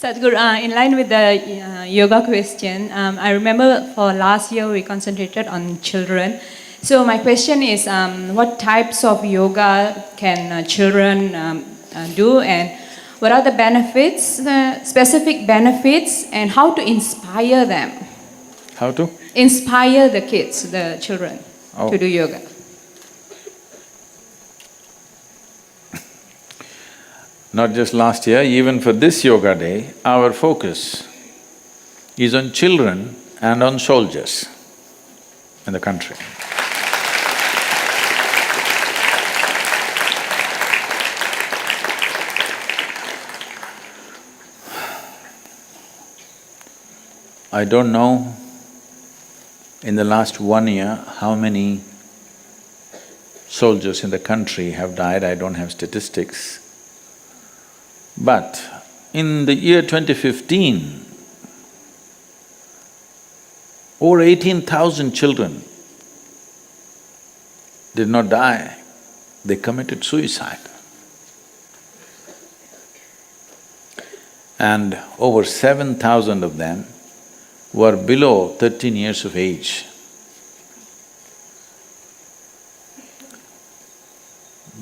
Sadhguru, in line with the yoga question, I remember for last year we concentrated on children. So my question is, what types of yoga can children do, and what are the benefits, specific benefits, and how to inspire them? How to? Inspire the kids, the children, to do yoga. Not just last year, even for this yoga day, our focus is on children and on soldiers in the country. I don't know in the last 1 year how many soldiers in the country have died, I don't have statistics. But in the year 2015, over 18,000 children did not die, they committed suicide. And over 7,000 of them were below 13 years of age.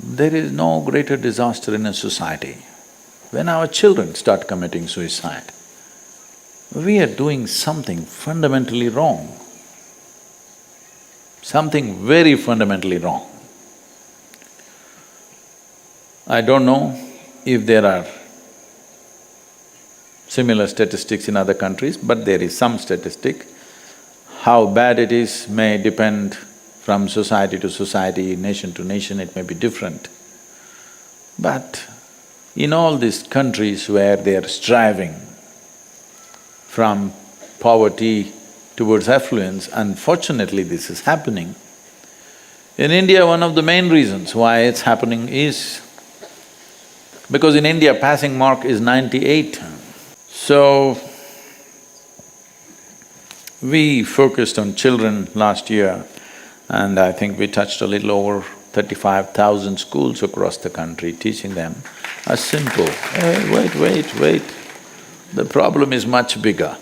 There is no greater disaster in a society. When our children start committing suicide, we are doing something fundamentally wrong, something very fundamentally wrong. I don't know if there are similar statistics in other countries, but there is some statistic. How bad it is may depend from society to society, nation to nation, it may be different. But in all these countries where they are striving from poverty towards affluence, unfortunately this is happening. In India, one of the main reasons why it's happening is because in India passing mark is 98. So, we focused on children last year, and I think we touched a little over 35,000 schools across the country, teaching them a simple, hey, wait, the problem is much bigger.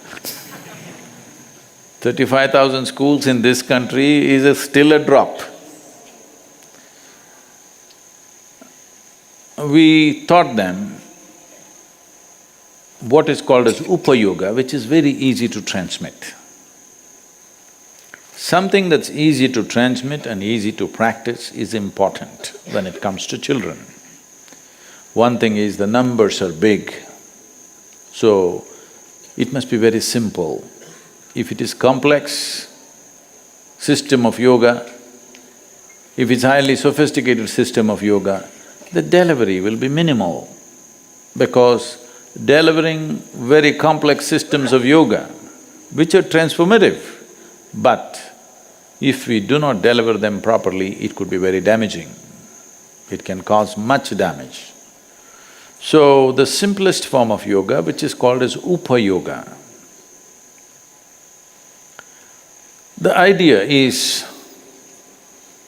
35,000 schools in this country is still a drop. We taught them what is called as upa-yoga, which is very easy to transmit. Something that's easy to transmit and easy to practice is important when it comes to children. One thing is the numbers are big, so it must be very simple. If it is complex system of yoga, if it's highly sophisticated system of yoga, the delivery will be minimal, because delivering very complex systems of yoga, which are transformative, but if we do not deliver them properly, it could be very damaging. It can cause much damage. So, the simplest form of yoga, which is called as upa-yoga, the idea is,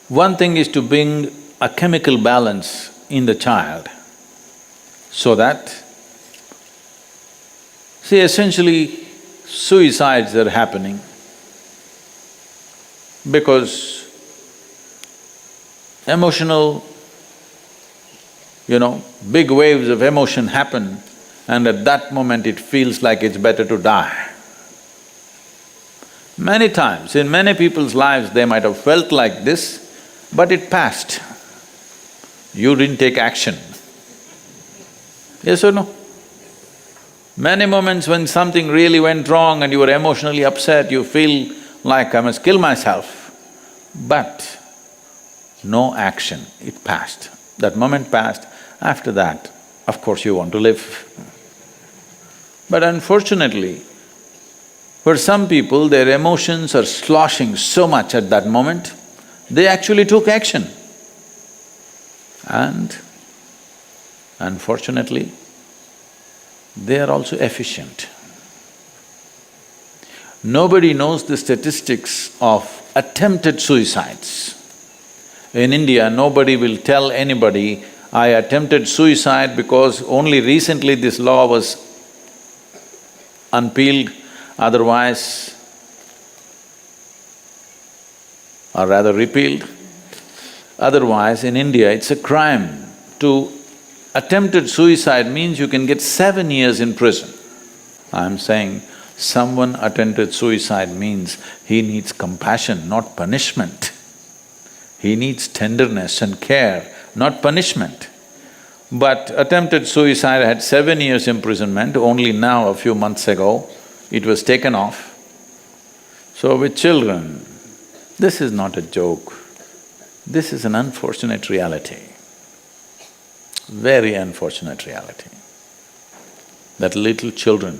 one thing is to bring a chemical balance in the child so that, see, essentially suicides are happening because emotional, big waves of emotion happen, and at that moment it feels like it's better to die. Many times, in many people's lives, they might have felt like this, but it passed. You didn't take action. Yes or no? Many moments when something really went wrong and you were emotionally upset, you feel like, I must kill myself. But no action, it passed. That moment passed, after that, of course you want to live. But unfortunately, for some people, their emotions are sloshing so much at that moment, they actually took action. And unfortunately, they are also efficient. Nobody knows the statistics of attempted suicides. In India, nobody will tell anybody, I attempted suicide because only recently this law was unpeeled, otherwise, or rather repealed. Otherwise, in India, it's a crime. To attempted suicide means you can get 7 years in prison. I'm saying someone attempted suicide means he needs compassion, not punishment. He needs tenderness and care, not punishment. But attempted suicide had 7 years imprisonment, only now, a few months ago, it was taken off. So with children, this is not a joke. This is an unfortunate reality, very unfortunate reality. That little children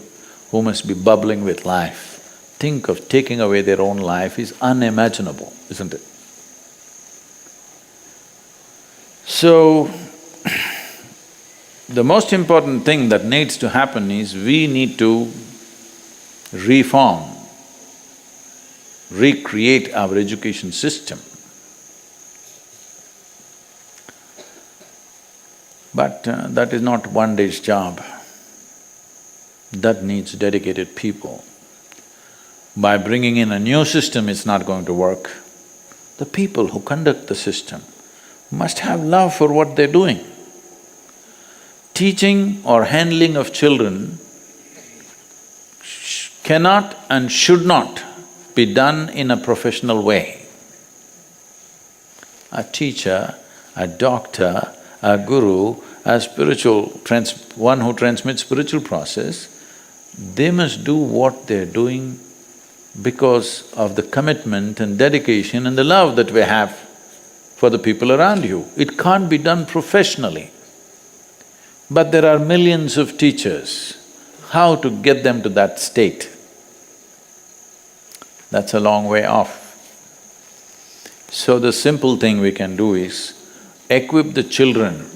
who must be bubbling with life, think of taking away their own life is unimaginable, isn't it? So, the most important thing that needs to happen is we need to reform, recreate our education system. But that is not one day's job. That needs dedicated people. By bringing in a new system, it's not going to work. The people who conduct the system must have love for what they're doing. Teaching or handling of children cannot and should not be done in a professional way. A teacher, a doctor, a guru, a one who transmits spiritual process, they must do what they're doing because of the commitment and dedication and the love that we have for the people around you. It can't be done professionally. But there are millions of teachers. How to get them to that state? That's a long way off. So the simple thing we can do is equip the children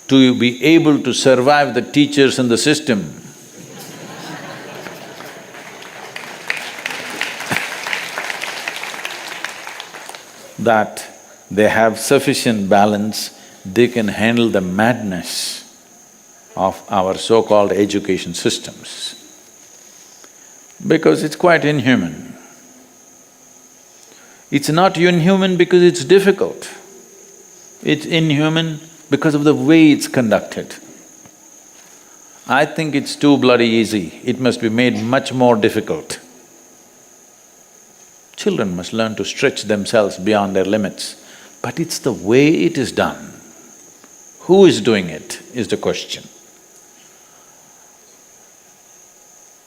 to be able to survive the teachers and the system. That they have sufficient balance, they can handle the madness of our so-called education systems. Because it's quite inhuman. It's not inhuman because it's difficult. It's inhuman because of the way it's conducted. I think it's too bloody easy, it must be made much more difficult. Children must learn to stretch themselves beyond their limits, but it's the way it is done. Who is doing it is the question.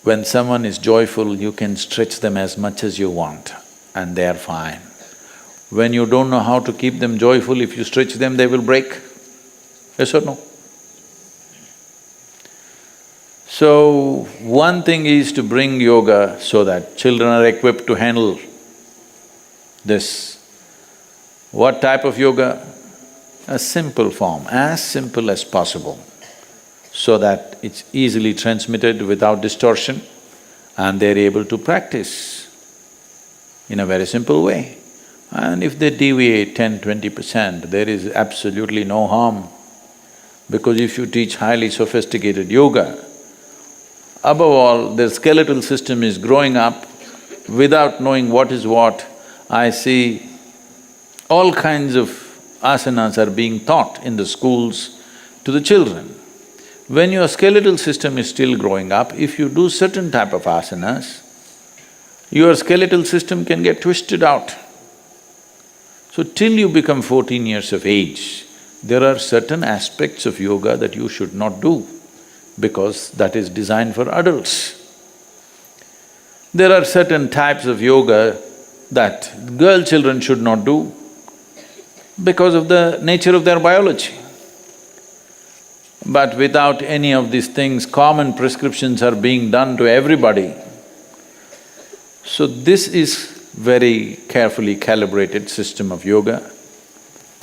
When someone is joyful, you can stretch them as much as you want and they are fine. When you don't know how to keep them joyful, if you stretch them, they will break. Yes or no? So, one thing is to bring yoga so that children are equipped to handle this. What type of yoga? A simple form, as simple as possible, so that it's easily transmitted without distortion and they're able to practice in a very simple way. And if they deviate 10–20%, there is absolutely no harm. Because if you teach highly sophisticated yoga, above all, their skeletal system is growing up without knowing what is what. I see all kinds of asanas are being taught in the schools to the children. When your skeletal system is still growing up, if you do certain type of asanas, your skeletal system can get twisted out. So till you become 14 years of age, there are certain aspects of yoga that you should not do because that is designed for adults. There are certain types of yoga that girl children should not do because of the nature of their biology. But without any of these things, common prescriptions are being done to everybody. So this is very carefully calibrated system of yoga,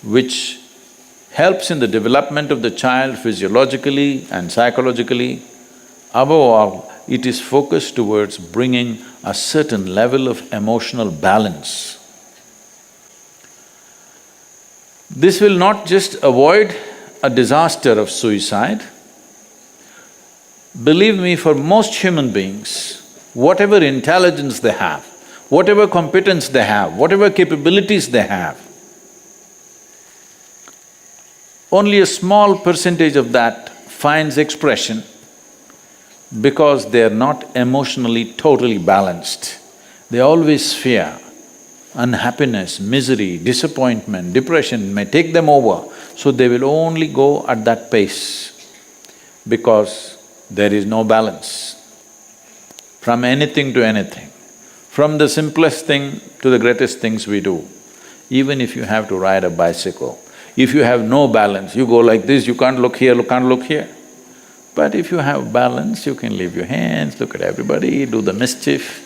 which helps in the development of the child physiologically and psychologically. Above all, it is focused towards bringing a certain level of emotional balance. This will not just avoid a disaster of suicide, Believe me, for most human beings, whatever intelligence they have, whatever competence they have, whatever capabilities they have, only a small percentage of that finds expression because they are not emotionally totally balanced. They always fear. Unhappiness, misery, disappointment, depression may take them over, so they will only go at that pace because there is no balance. From anything to anything, from the simplest thing to the greatest things we do. Even if you have to ride a bicycle, if you have no balance, you go like this, you can't look here, can't look here. But if you have balance, you can leave your hands, look at everybody, do the mischief.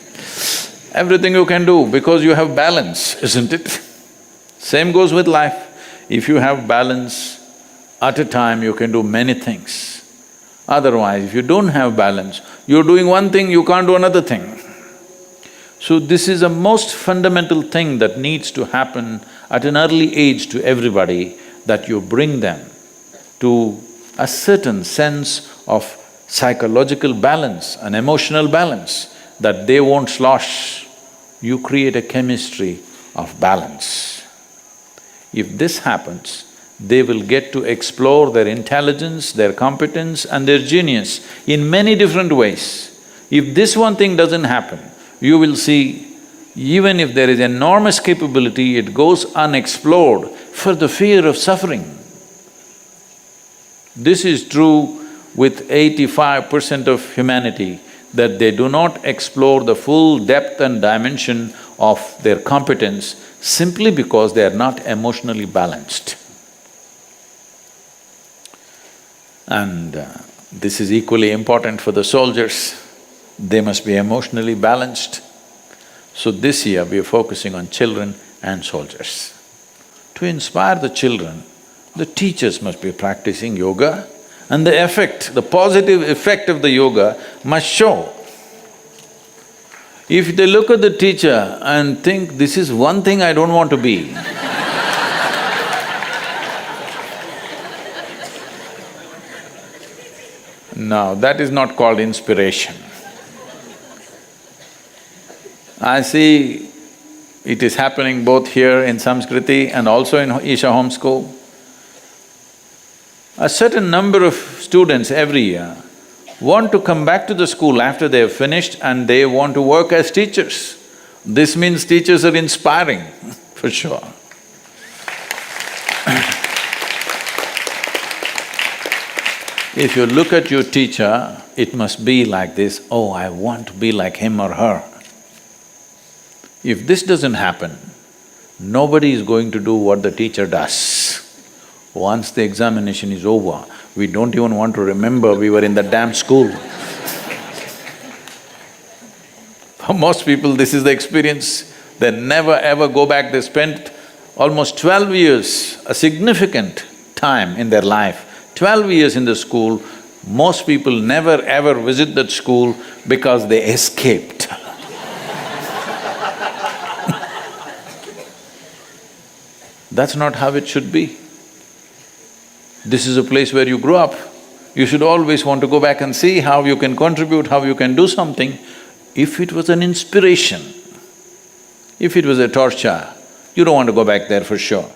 Everything you can do because you have balance, isn't it? Same goes with life. If you have balance, at a time you can do many things. Otherwise, if you don't have balance, you're doing one thing, you can't do another thing. So this is a most fundamental thing that needs to happen at an early age to everybody, that you bring them to a certain sense of psychological balance, an emotional balance, that they won't slosh. You create a chemistry of balance. If this happens, they will get to explore their intelligence, their competence and their genius in many different ways. If this one thing doesn't happen, you will see, even if there is enormous capability, it goes unexplored for the fear of suffering. This is true with 85% of humanity, that they do not explore the full depth and dimension of their competence simply because they are not emotionally balanced. And this is equally important for the soldiers. They must be emotionally balanced. So this year we are focusing on children and soldiers. To inspire the children, the teachers must be practicing yoga, and the effect, the positive effect of the yoga must show. If they look at the teacher and think, this is one thing I don't want to be, no, that is not called inspiration. I see it is happening both here in Samskriti and also in Isha Home School. A certain number of students every year want to come back to the school after they have finished and they want to work as teachers. This means teachers are inspiring, for sure. If you look at your teacher, it must be like this, oh, I want to be like him or her. If this doesn't happen, nobody is going to do what the teacher does. Once the examination is over, we don't even want to remember we were in the damn school. For most people, this is the experience. They never ever go back. They spent almost 12 years, a significant time in their life, 12 years in the school. Most people never ever visit that school because they escaped. That's not how it should be. This is a place where you grew up. You should always want to go back and see how you can contribute, how you can do something. If it was an inspiration, if it was a torture, you don't want to go back there for sure.